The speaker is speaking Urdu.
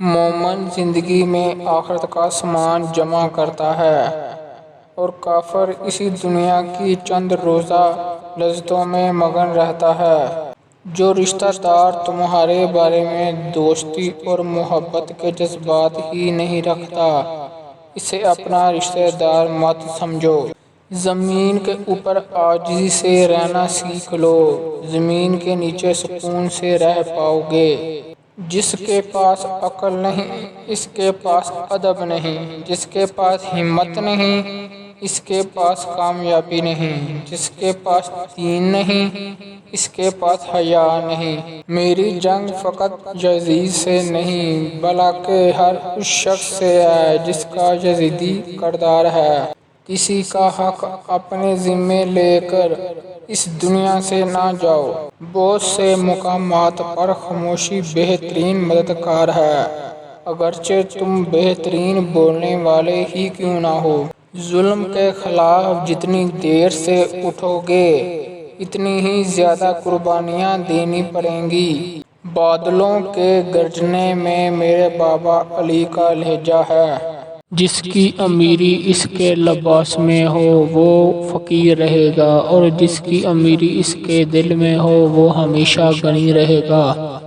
مومن زندگی میں آخرت کا سامان جمع کرتا ہے اور کافر اسی دنیا کی چند روزہ لذتوں میں مگن رہتا ہے۔ جو رشتہ دار تمہارے بارے میں دوستی اور محبت کے جذبات ہی نہیں رکھتا، اسے اپنا رشتہ دار مت سمجھو۔ زمین کے اوپر عاجزی سے رہنا سیکھ لو، زمین کے نیچے سکون سے رہ پاؤ گے۔ جس کے پاس عقل نہیں، اس کے پاس ادب نہیں، جس کے پاس ہمت نہیں، اس کے پاس کامیابی نہیں، جس کے پاس دین نہیں، اس کے پاس حیا نہیں۔ میری جنگ فقط یزید سے نہیں بلکہ ہر اس شخص سے ہے جس کا یزیدی کردار ہے۔ کسی کا حق اپنے ذمے لے کر اس دنیا سے نہ جاؤ۔ بہت سے مقامات پر خاموشی بہترین مددگار ہے، اگرچہ تم بہترین بولنے والے ہی کیوں نہ ہو۔ ظلم کے خلاف جتنی دیر سے اٹھو گے، اتنی ہی زیادہ قربانیاں دینی پڑیں گی۔ بادلوں کے گرجنے میں میرے بابا علی کا لہجہ ہے۔ جس کی امیری اس کے لباس میں ہو وہ فقیر رہے گا، اور جس کی امیری اس کے دل میں ہو وہ ہمیشہ غنی رہے گا۔